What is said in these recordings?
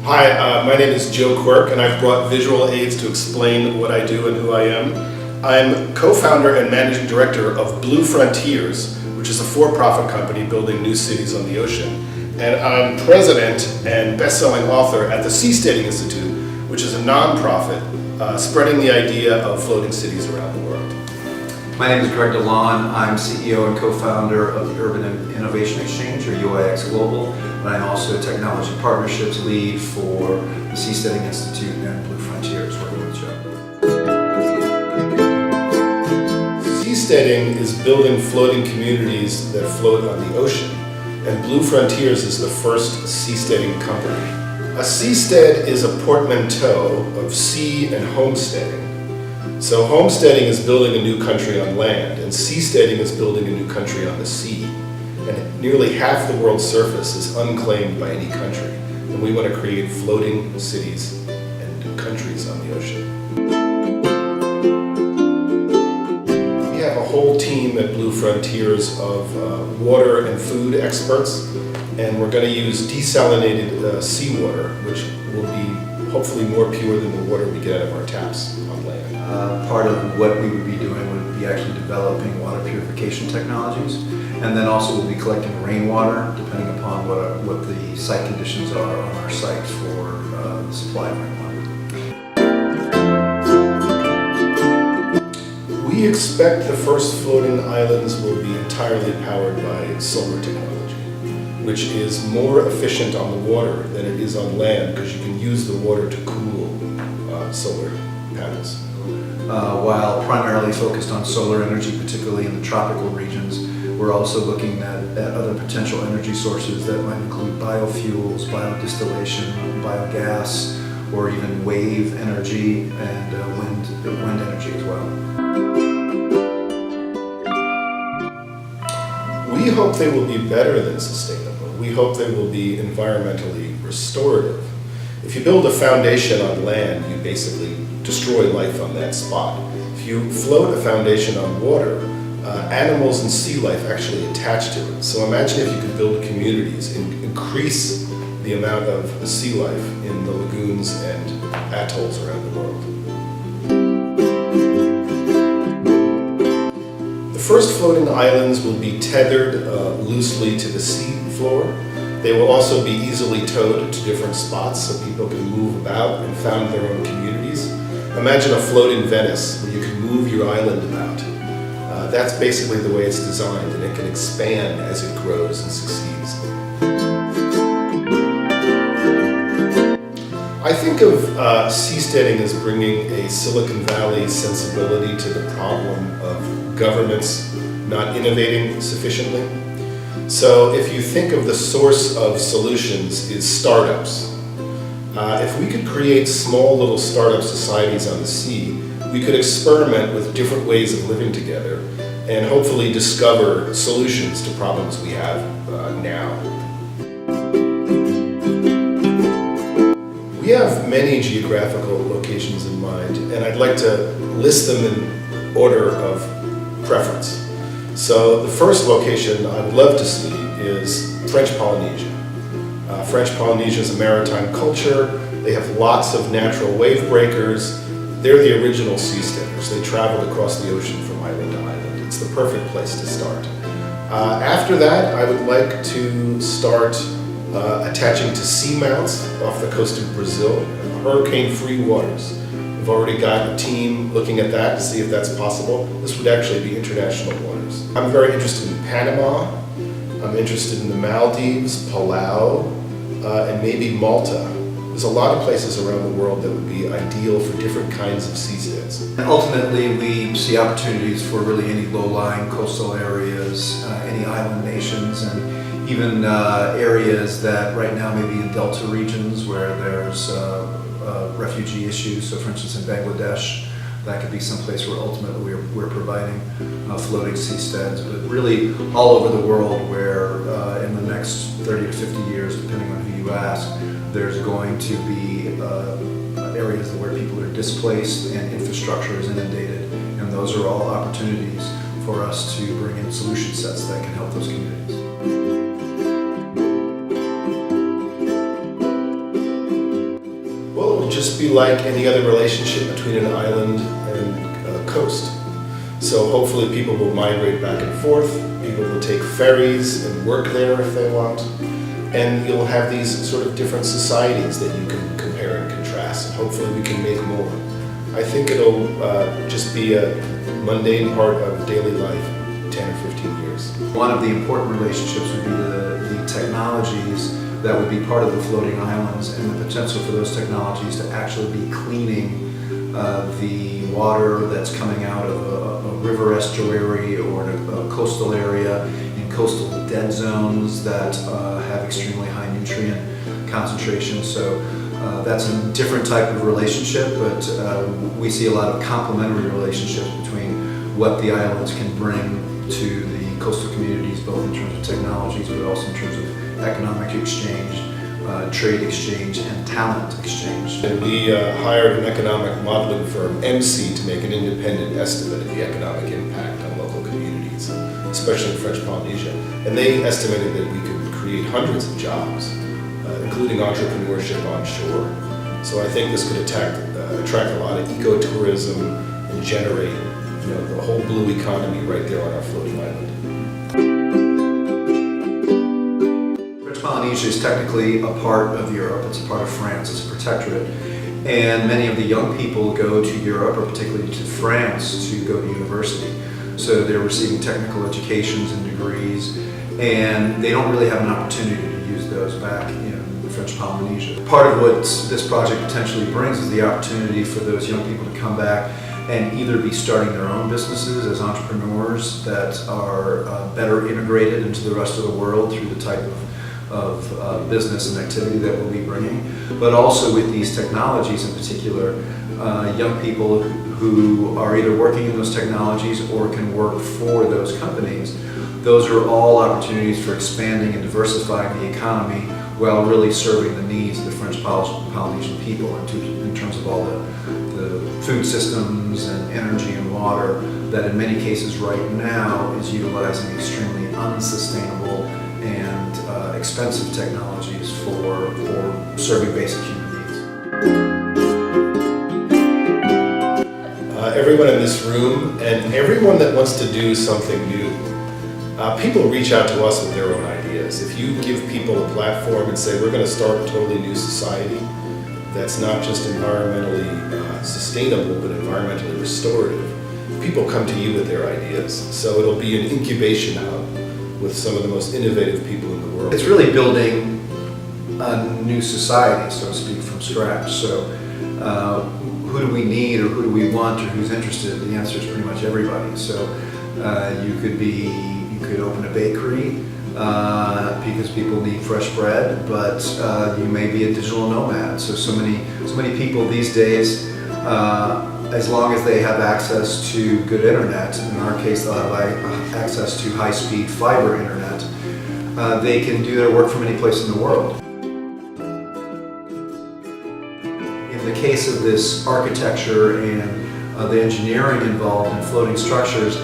Hi, my name is Joe Quirk, and I've brought visual aids to explain what I do and who I am. I'm co-founder and managing director of Blue Frontiers, which is a for-profit company building new cities on the ocean. And I'm president and best-selling author at the Seasteading Institute, which is a non-profit spreading the idea of floating cities around the world. My name is Delaune. I'm CEO and co-founder of the Urban Innovation Exchange, or UIX Global, and I'm also a technology partnerships lead for the Seasteading Institute and Blue Frontiers, working with Joe. Seasteading is building floating communities that float on the ocean, and Blue Frontiers is the first seasteading company. A seastead is a portmanteau of sea and homesteading. So homesteading is building a new country on land, and seasteading is building a new country on the sea. And nearly half the world's surface is unclaimed by any country, and we want to create floating cities and new countries on the ocean. We have a whole team at Blue Frontiers of water and food experts, and we're going to use desalinated seawater, which will be hopefully more pure than the water we get out of our taps on land. Part of what we would be doing would be actually developing water purification technologies, and then also we'll be collecting rainwater depending upon what the site conditions are on our site for the supply of rainwater. We expect the first floating islands will be entirely powered by solar technology, which is more efficient on the water than it is on land because you can use the water to cool solar panels. While primarily focused on solar energy, particularly in the tropical regions, we're also looking at other potential energy sources that might include biofuels, biodistillation, biogas, or even wave energy and wind energy as well. We hope they will be better than sustainable. We hope they will be environmentally restorative. If you build a foundation on land, you basically destroy life on that spot. If you float a foundation on water, animals and sea life actually attach to it. So imagine if you could build communities and increase the amount of sea life in the lagoons and atolls around the world. The first floating islands will be tethered loosely to the sea floor. They will also be easily towed to different spots so people can move about and found their own communities. Imagine a floating Venice where you can move your island about. That's basically the way it's designed, and it can expand as it grows and succeeds. I think of seasteading as bringing a Silicon Valley sensibility to the problem of governments not innovating sufficiently. So if you think of the source of solutions is startups, if we could create small little startup societies on the sea, we could experiment with different ways of living together and hopefully discover solutions to problems we have now. We have many geographical locations in mind, and I'd like to list them in order of preference. So the first location I would love to see is French Polynesia. French Polynesia is a maritime culture. They have lots of natural wave breakers. They're the original seasteaders. They traveled across the ocean from island to island. It's the perfect place to start. After that, I would like to start attaching to seamounts off the coast of Brazil, hurricane-free waters. We've already got a team looking at that to see if that's possible. This would actually be international waters. I'm very interested in Panama. I'm interested in the Maldives, Palau, and maybe Malta. There's a lot of places around the world that would be ideal for different kinds of seasteads. Ultimately, we see opportunities for really any low-lying coastal areas, any island nations, and even areas that right now may be in delta regions where there's refugee issues. So for instance, in Bangladesh, that could be someplace where ultimately we're providing floating seasteads, but really all over the world where in the next 30 to 50 years, depending on who you ask, there's going to be areas where people are displaced and infrastructure is inundated, and those are all opportunities for us to bring in solution sets that can help those communities. just be like any other relationship between an island and a coast. So hopefully people will migrate back and forth, people will take ferries and work there if they want, and you'll have these sort of different societies that you can compare and contrast, and hopefully we can make more. I think it'll just be a mundane part of daily life, 10 or 15 years. One of the important relationships would be the technologies that would be part of the floating islands, and the potential for those technologies to actually be cleaning the water that's coming out of a river estuary or a coastal area in coastal dead zones that have extremely high nutrient concentration. So that's a different type of relationship, but we see a lot of complementary relationships between what the islands can bring to the coastal communities, both in terms of technologies, but also in terms of economic exchange, trade exchange, and talent exchange. And we hired an economic modeling firm, MC, to make an independent estimate of the economic impact on local communities, especially in French Polynesia. And they estimated that we could create hundreds of jobs, including entrepreneurship on shore. So I think this could attract a lot of ecotourism and generate, the whole blue economy right there on our floating island. French Polynesia is technically a part of Europe. It's a part of France. It's a protectorate. And many of the young people go to Europe, or particularly to France, to go to university. So they're receiving technical educations and degrees, and they don't really have an opportunity to use those back in French Polynesia. Part of what this project potentially brings is the opportunity for those young people to come back and either be starting their own businesses as entrepreneurs that are better integrated into the rest of the world through the type of business and activity that we'll be bringing, but also with these technologies in particular, young people who are either working in those technologies or can work for those companies. Those are all opportunities for expanding and diversifying the economy while really serving the needs of the French Polynesian people in terms of all the food systems and energy and water that in many cases right now is utilizing extremely unsustainable and expensive technologies for serving basic human needs. Everyone in this room and everyone that wants to do something new, people reach out to us with their own ideas. If you give people a platform and say, we're going to start a totally new society that's not just environmentally sustainable, but environmentally restorative, people come to you with their ideas. So it'll be an incubation hub with some of the most innovative people in the world. It's really building a new society, so to speak, from scratch. So who do we need, or who do we want, or who's interested? The answer is pretty much everybody. So you could open a bakery because people need fresh bread, but you may be a digital nomad. So many people these days, as long as they have access to good internet, in our case they'll have access to high-speed fiber internet, they can do their work from any place in the world. In the case of this architecture and the engineering involved in floating structures,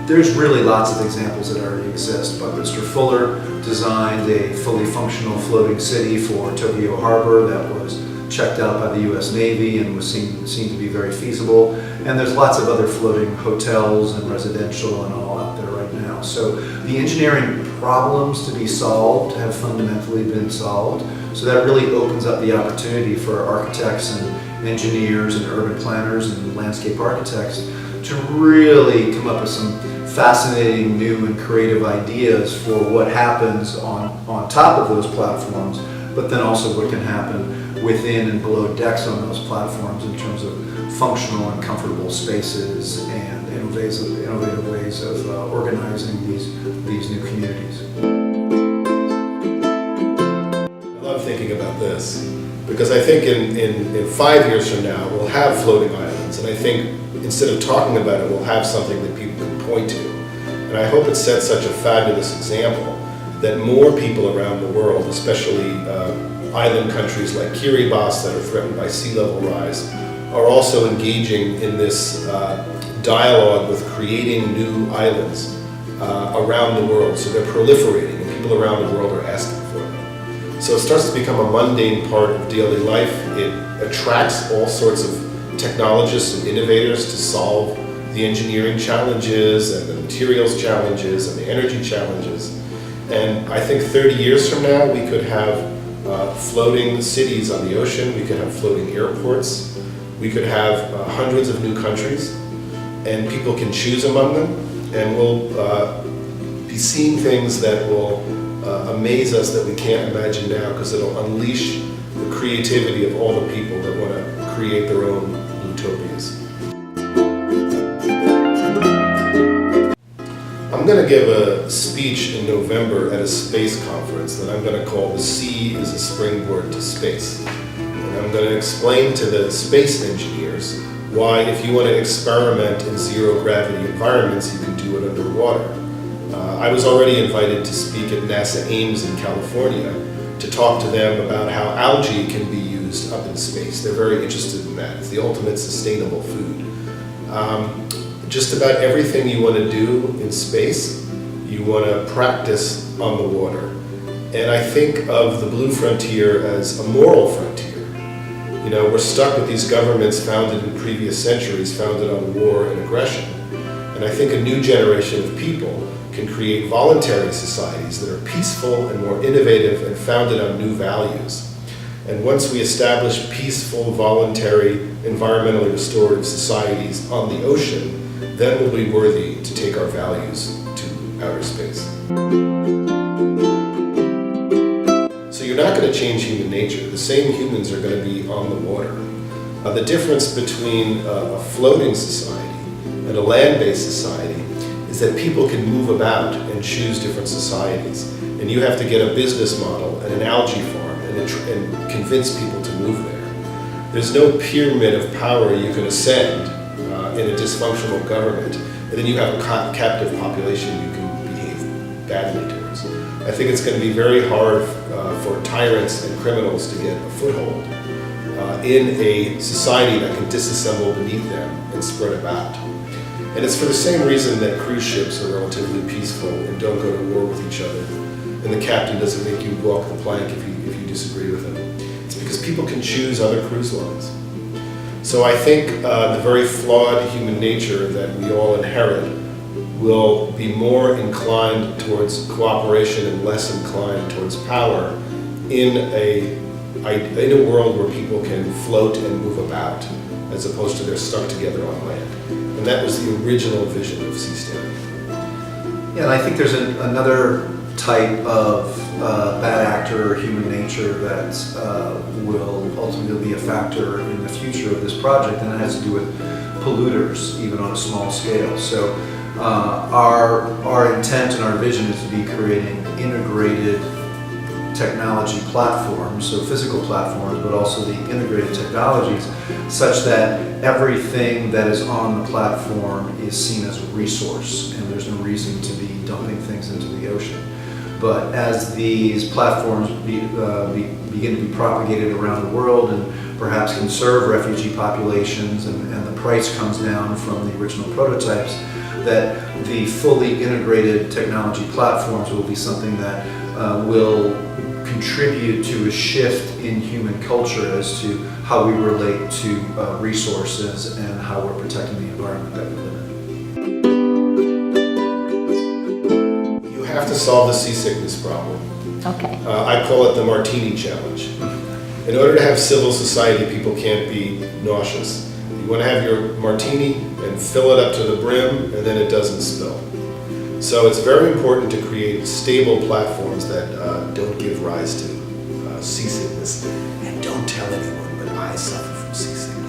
there's really lots of examples that already exist, but Mr. Fuller designed a fully functional floating city for Tokyo Harbor that was checked out by the US Navy and was seen to be very feasible. And there's lots of other floating hotels and residential and all out there right now. So the engineering problems to be solved have fundamentally been solved. So that really opens up the opportunity for architects and engineers and urban planners and landscape architects to really come up with some fascinating new and creative ideas for what happens on top of those platforms, but then also what can happen within and below decks on those platforms in terms of functional and comfortable spaces and innovative ways of organizing these new communities. I love thinking about this because I think in 5 years from now we'll have floating islands, and I think instead of talking about it, we'll have something that people can point to. And I hope it sets such a fabulous example that more people around the world, especially island countries like Kiribati that are threatened by sea level rise, are also engaging in this dialogue with creating new islands around the world. So they're proliferating and people around the world are asking for them. So it starts to become a mundane part of daily life. It attracts all sorts of technologists and innovators to solve the engineering challenges and the materials challenges and the energy challenges. And I think 30 years from now, we could have floating cities on the ocean, we could have floating airports, we could have hundreds of new countries, and people can choose among them, and we'll be seeing things that will amaze us that we can't imagine now, because it'll unleash the creativity of all the people that want to create their own utopias. I'm going to give a speech in November at a space conference that I'm going to call "The Sea is a Springboard to Space." And I'm going to explain to the space engineers why, if you want to experiment in zero-gravity environments, you can do it underwater. I was already invited to speak at NASA Ames in California to talk to them about how algae can be used up in space. They're very interested in that. It's the ultimate sustainable food. Just about everything you want to do in space, you want to practice on the water. And I think of the blue frontier as a moral frontier. You know, we're stuck with these governments founded in previous centuries, founded on war and aggression. And I think a new generation of people can create voluntary societies that are peaceful and more innovative and founded on new values. And once we establish peaceful, voluntary, environmentally restorative societies on the ocean, then we'll be worthy to take our values to outer space. So you're not going to change human nature. The same humans are going to be on the water. The difference between a floating society and a land-based society is that people can move about and choose different societies. And you have to get a business model and an algae farm and convince people to move there. There's no pyramid of power you can ascend in a dysfunctional government, and then you have a captive population you can behave badly towards. I think it's going to be very hard for tyrants and criminals to get a foothold in a society that can disassemble beneath them and spread about. And it's for the same reason that cruise ships are relatively peaceful and don't go to war with each other, and the captain doesn't make you walk the plank if you disagree with him. It's because people can choose other cruise lines. So I think the very flawed human nature that we all inherit will be more inclined towards cooperation and less inclined towards power in a world where people can float and move about, as opposed to they're stuck together on land. And that was the original vision of Seastead. Yeah, and I think there's another type of bad actor or human nature that will ultimately be a factor in the future of this project, and it has to do with polluters, even on a small scale. So our intent and our vision is to be creating integrated technology platforms, so physical platforms, but also the integrated technologies, such that everything that is on the platform is seen as a resource, and there's no reason to be dumping things into the ocean. But as these platforms begin to be propagated around the world and perhaps can serve refugee populations, and the price comes down from the original prototypes, that the fully integrated technology platforms will be something that will contribute to a shift in human culture as to how we relate to resources and how we're protecting the environment that we live in. You have to solve the seasickness problem. Okay. I call it the martini challenge. In order to have civil society, people can't be nauseous. You want to have your martini and fill it up to the brim, and then it doesn't spill. So it's very important to create stable platforms that don't give rise to seasickness. And don't tell anyone, but I suffer from seasickness.